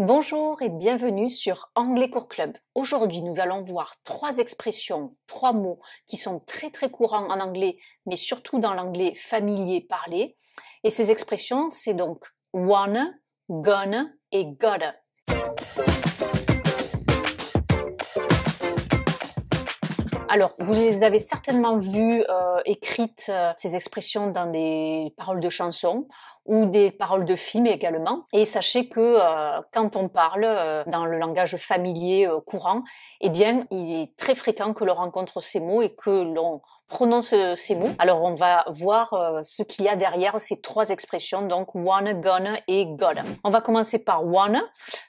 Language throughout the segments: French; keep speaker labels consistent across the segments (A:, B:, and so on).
A: Bonjour et bienvenue sur Anglais Cours Club. Aujourd'hui, nous allons voir trois expressions, trois mots qui sont très courants en anglais, mais surtout dans l'anglais familier parlé. Et ces expressions, c'est donc wanna, gonna et gotta. Alors, vous les avez certainement vues écrites, ces expressions dans des paroles de chansons ou des paroles de films également. Et sachez que quand on parle dans le langage familier courant, eh bien, il est très fréquent que l'on rencontre ces mots et que l'on prononce ces mots. Alors, on va voir ce qu'il y a derrière ces trois expressions, donc wanna, gonna et gotta. On va commencer par wanna.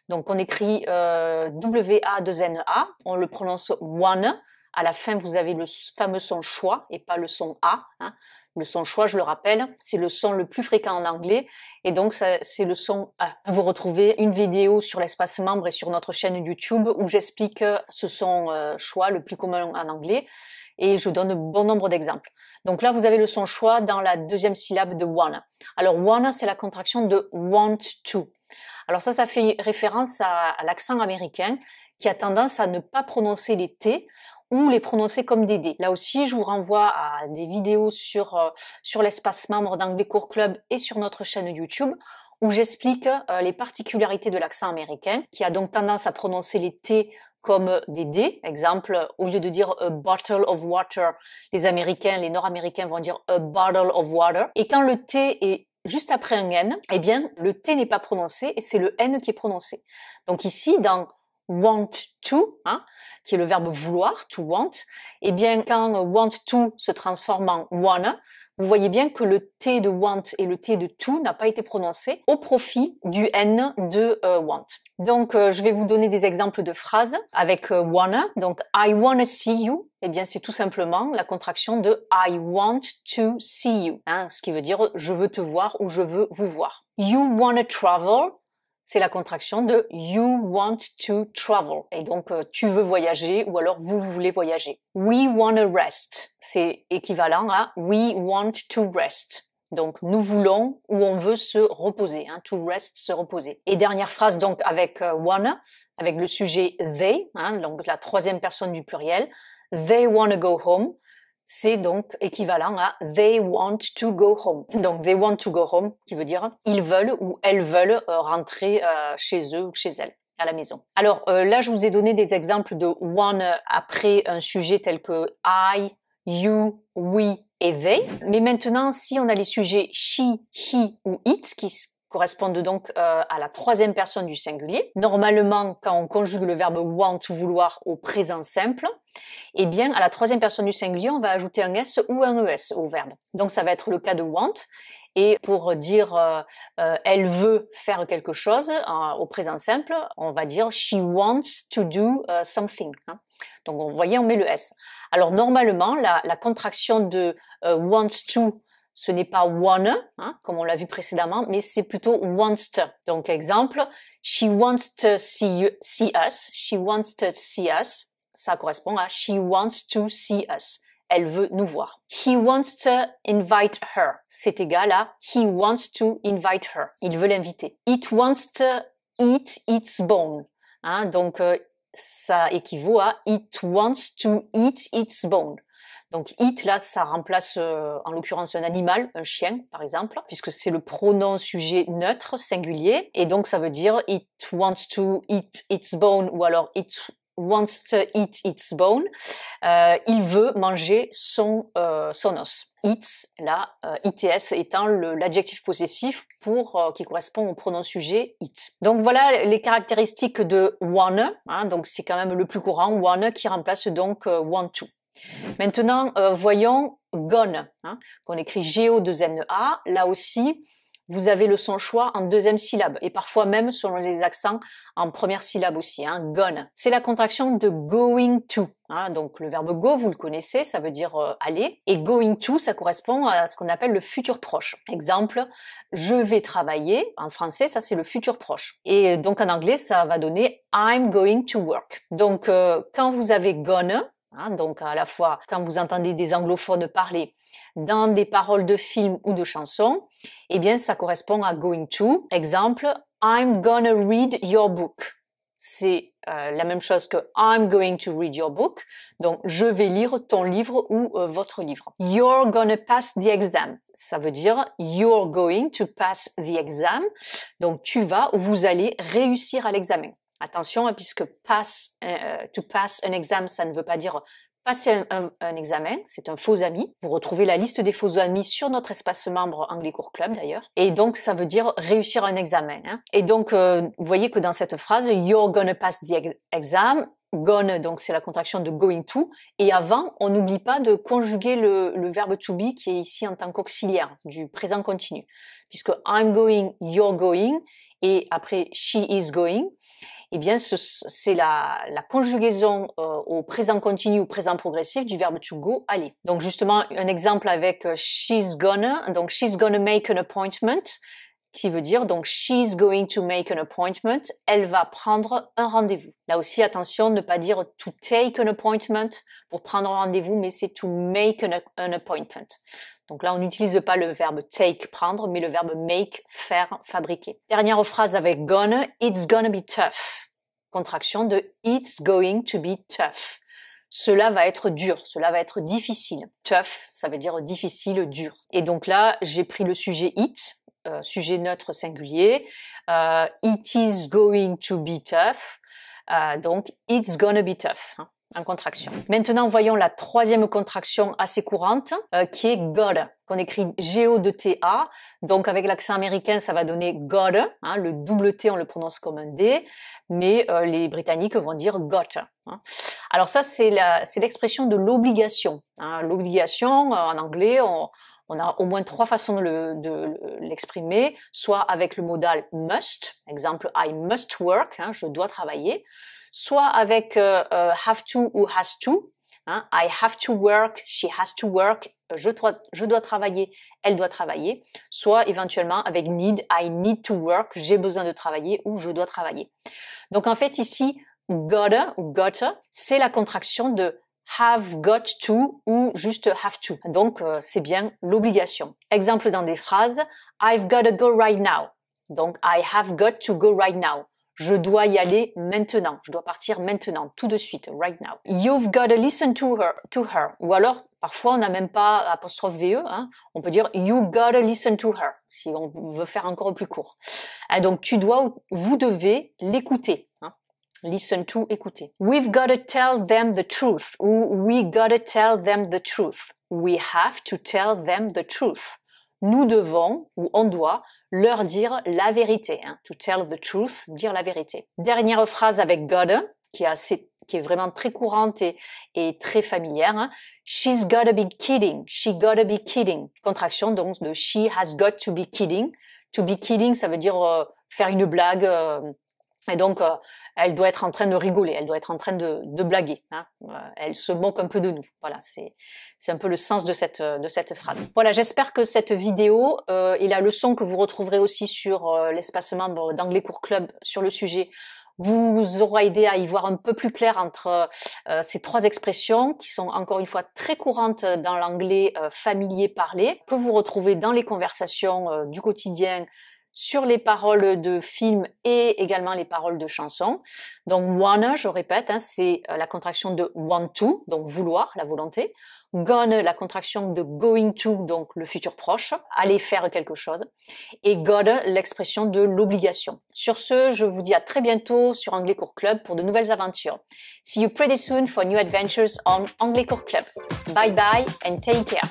A: Donc, on écrit W-A-2-N-A. On le prononce wanna. À la fin, vous avez le fameux son schwa et pas le son A. Hein. Le son schwa, je le rappelle, c'est le son le plus fréquent en anglais et donc c'est le son A. Vous retrouvez une vidéo sur l'espace membre et sur notre chaîne YouTube où j'explique ce son schwa le plus commun en anglais et je donne bon nombre d'exemples. Donc là, vous avez le son schwa dans la deuxième syllabe de wanna. Alors wanna, c'est la contraction de want to. Alors ça fait référence à l'accent américain qui a tendance à ne pas prononcer les T ou les prononcer comme des D. Là aussi, je vous renvoie à des vidéos sur l'espace membre d'Anglais Cours Club et sur notre chaîne YouTube où j'explique les particularités de l'accent américain qui a donc tendance à prononcer les T comme des D. Exemple, au lieu de dire a bottle of water, les Nord-Américains vont dire a bottle of water. Et quand le T est juste après un N, eh bien, le T n'est pas prononcé et c'est le N qui est prononcé. Donc ici, dans want to, qui est le verbe vouloir, to want, eh bien, quand want to se transforme en wanna, vous voyez bien que le T de want et le T de to n'a pas été prononcé au profit du N de want. Donc, je vais vous donner des exemples de phrases avec wanna. Donc, I wanna see you. Eh bien, c'est tout simplement la contraction de I want to see you. Ce qui veut dire je veux te voir ou je veux vous voir. You wanna travel. C'est la contraction de you want to travel. Et donc, tu veux voyager ou alors vous voulez voyager. We wanna rest. C'est équivalent à we want to rest. Donc, nous voulons ou on veut se reposer. To rest, se reposer. Et dernière phrase donc avec wanna, avec le sujet they, donc la troisième personne du pluriel. They wanna go home. C'est donc équivalent à they want to go home. Donc they want to go home, qui veut dire ils veulent ou elles veulent rentrer chez eux ou chez elles, à la maison. Alors là, je vous ai donné des exemples de wanna après un sujet tel que I, you, we et they. Mais maintenant, si on a les sujets she, he ou it qui correspondent donc à la troisième personne du singulier. Normalement, quand on conjugue le verbe want, vouloir au présent simple, eh bien, à la troisième personne du singulier, on va ajouter un S ou un ES au verbe. Donc, ça va être le cas de want. Et pour dire elle veut faire quelque chose au présent simple, on va dire she wants to do something. Donc, vous voyez, on met le S. Alors, normalement, la contraction de wants to, ce n'est pas wanna, comme on l'a vu précédemment, mais c'est plutôt wants to. Donc, exemple, she wants to see us. She wants to see us. Ça correspond à she wants to see us. Elle veut nous voir. He wants to invite her. C'est égal à he wants to invite her. Il veut l'inviter. It wants to eat its bone. Donc, ça équivaut à it wants to eat its bone. Donc it là, ça remplace en l'occurrence un animal, un chien par exemple, puisque c'est le pronom sujet neutre singulier, et donc ça veut dire it wants to eat its bone ou alors it wants to eat its bone. Il veut manger son os. It's là, its étant l'adjectif possessif qui correspond au pronom sujet it. Donc voilà les caractéristiques de wanna. Donc c'est quand même le plus courant, wanna qui remplace donc want to. Maintenant, voyons gonna, qu'on écrit G-O-2-N-E-A. Là aussi, vous avez le son schwa en deuxième syllabe et parfois même, selon les accents, en première syllabe aussi. Gonna. C'est la contraction de going to. Donc le verbe go, vous le connaissez, ça veut dire aller. Et going to, ça correspond à ce qu'on appelle le futur proche. Exemple, je vais travailler. En français, ça c'est le futur proche. Et donc en anglais, ça va donner I'm going to work. Donc quand vous avez gonna, donc à la fois quand vous entendez des anglophones parler dans des paroles de films ou de chansons, eh bien ça correspond à going to. Exemple, I'm gonna read your book. C'est la même chose que I'm going to read your book. Donc, je vais lire ton livre ou votre livre. You're gonna pass the exam. Ça veut dire you're going to pass the exam. Donc, tu vas ou vous allez réussir à l'examen. Attention, hein, puisque to pass an exam, ça ne veut pas dire passer un examen, c'est un faux ami. Vous retrouvez la liste des faux amis sur notre espace membre Anglais Cours Club d'ailleurs. Et donc, ça veut dire réussir un examen. Hein. Et donc, vous voyez que dans cette phrase, you're gonna pass the exam, gonna, donc c'est la contraction de going to. Et avant, on n'oublie pas de conjuguer le verbe to be qui est ici en tant qu'auxiliaire du présent continu. Puisque I'm going, you're going, et après she is going. Eh bien, c'est la conjugaison au présent continu ou présent progressif du verbe to go, aller. Donc, justement, un exemple avec she's gonna. Donc, she's gonna make an appointment, qui veut dire, donc, she's going to make an appointment. Elle va prendre un rendez-vous. Là aussi, attention, ne pas dire to take an appointment pour prendre un rendez-vous, mais c'est to make an appointment. Donc là, on n'utilise pas le verbe take, prendre, mais le verbe make, faire, fabriquer. Dernière phrase avec gonna, it's gonna be tough. Contraction de it's going to be tough. Cela va être dur, cela va être difficile. Tough, ça veut dire difficile, dur. Et donc là, j'ai pris le sujet it, sujet neutre singulier. It is going to be tough. Donc, it's gonna be tough. Hein, en contraction. Maintenant, voyons la troisième contraction assez courante, qui est gotta, qu'on écrit G-O-T-A. Donc, avec l'accent américain, ça va donner gotta. Hein, le double T, on le prononce comme un D, mais les Britanniques vont dire gotta. Hein. Alors ça, c'est l'expression de l'obligation. Hein. L'obligation, en anglais, on a au moins trois façons de l'exprimer, soit avec le modal must, exemple I must work, hein, je dois travailler, soit avec have to ou has to, hein, I have to work, she has to work, je dois travailler, elle doit travailler, soit éventuellement avec need, I need to work, j'ai besoin de travailler ou je dois travailler. Donc en fait ici, gotta ou gotta, c'est la contraction de have got to ou juste have to. Donc, c'est bien l'obligation. Exemple dans des phrases, I've got to go right now. Donc, I have got to go right now. Je dois y aller maintenant. Je dois partir maintenant, tout de suite, right now. You've got to listen to her. Ou alors, parfois, on n'a même pas apostrophe VE. Hein. On peut dire you got to listen to her, si on veut faire encore plus court. Et donc, tu dois ou vous devez l'écouter. Hein. Listen to, écouter. We've got to tell them the truth. Ou we got to tell them the truth. We have to tell them the truth. Nous devons, ou on doit, leur dire la vérité. Hein. To tell the truth, dire la vérité. Dernière phrase avec gotta, qui est vraiment très courante et très familière. Hein. She's gotta be kidding. She gotta be kidding. Contraction donc de she has got to be kidding. To be kidding, ça veut dire faire une blague. Et donc, elle doit être en train de rigoler, elle doit être en train de blaguer. Hein. Elle se moque un peu de nous. Voilà, c'est un peu le sens de cette phrase. Voilà, j'espère que cette vidéo et la leçon que vous retrouverez aussi sur l'espace membre d'Anglais Cours Club sur le sujet vous aura aidé à y voir un peu plus clair entre ces trois expressions qui sont encore une fois très courantes dans l'anglais familier parlé, que vous retrouvez dans les conversations du quotidien, sur les paroles de films et également les paroles de chansons. Donc wanna, je répète, hein, c'est la contraction de want to, donc vouloir, la volonté. Gonna, la contraction de going to, donc le futur proche, aller faire quelque chose. Et gotta, l'expression de l'obligation. Sur ce, je vous dis à très bientôt sur Anglais Cours Club pour de nouvelles aventures. See you pretty soon for new adventures on Anglais Cours Club. Bye bye and take care.